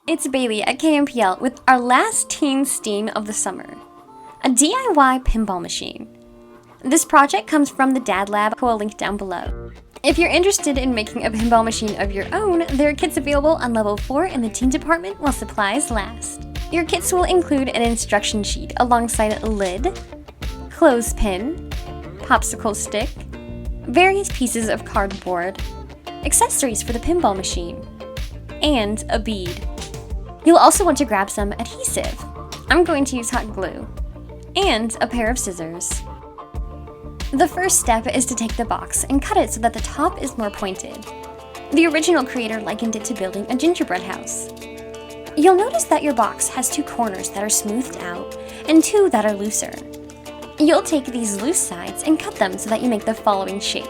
It's Bailey at KMPL with our last teen STEAM of the summer, a DIY pinball machine. This project comes from the Dad Lab, who I'll link down below. If you're interested in making a pinball machine of your own, there are kits available on level 4 in the teen department while supplies last. Your kits will include an instruction sheet alongside a lid, clothespin, popsicle stick, various pieces of cardboard, accessories for the pinball machine, and a bead. You'll also want to grab some adhesive. I'm going to use hot glue, and a pair of scissors. The first step is to take the box and cut it so that the top is more pointed. The original creator likened it to building a gingerbread house. You'll notice that your box has 2 corners that are smoothed out and 2 that are looser. You'll take these loose sides and cut them so that you make the following shape.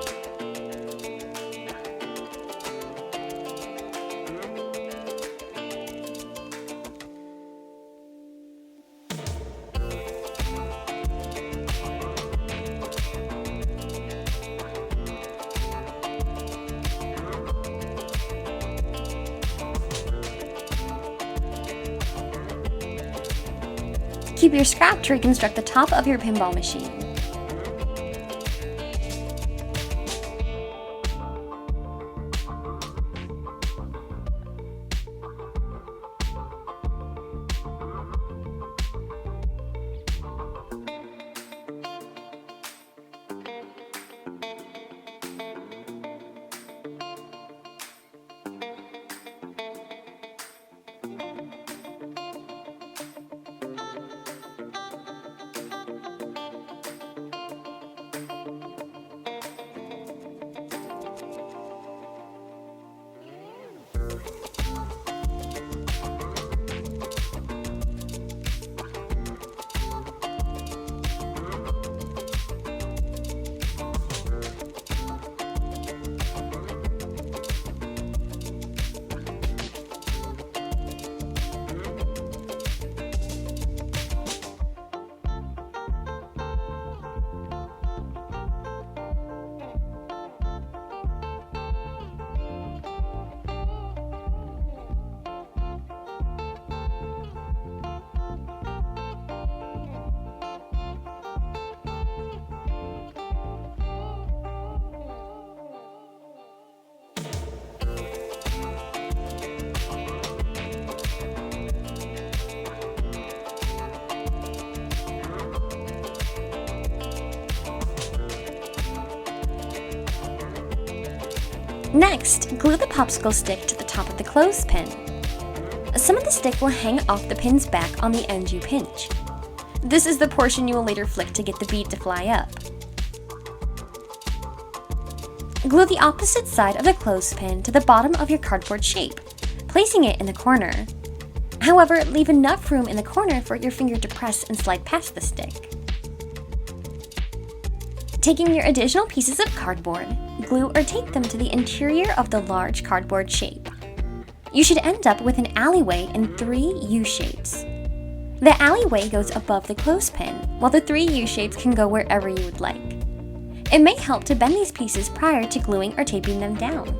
Keep your scrap to reconstruct the top of your pinball machine. Next, glue the popsicle stick to the top of the clothespin. Some of the stick will hang off the pin's back on the end you pinch. This is the portion you will later flick to get the bead to fly up. Glue the opposite side of the clothespin to the bottom of your cardboard shape, placing it in the corner. However, leave enough room in the corner for your finger to press and slide past the stick. Taking your additional pieces of cardboard, glue or tape them to the interior of the large cardboard shape. You should end up with an alleyway in 3 U-shapes. The alleyway goes above the clothespin, while the 3 U-shapes can go wherever you would like. It may help to bend these pieces prior to gluing or taping them down.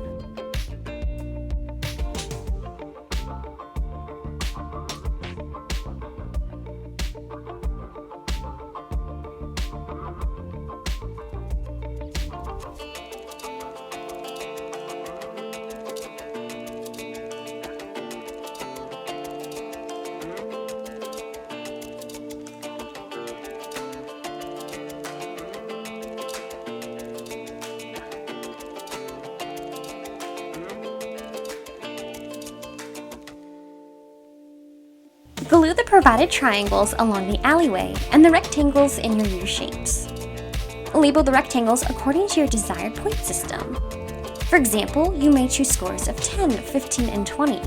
Glue the provided triangles along the alleyway and the rectangles in your U-shapes. Label the rectangles according to your desired point system. For example, you may choose scores of 10, 15, and 20,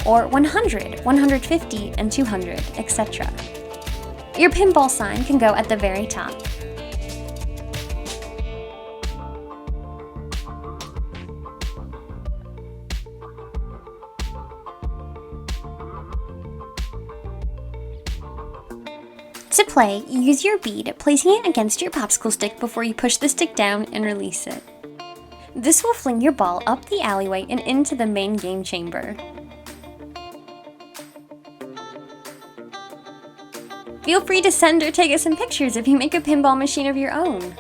or 100, 150, and 200, etc. Your pinball sign can go at the very top. To play, use your bead, placing it against your popsicle stick before you push the stick down and release it. This will fling your ball up the alleyway and into the main game chamber. Feel free to send or take us some pictures if you make a pinball machine of your own.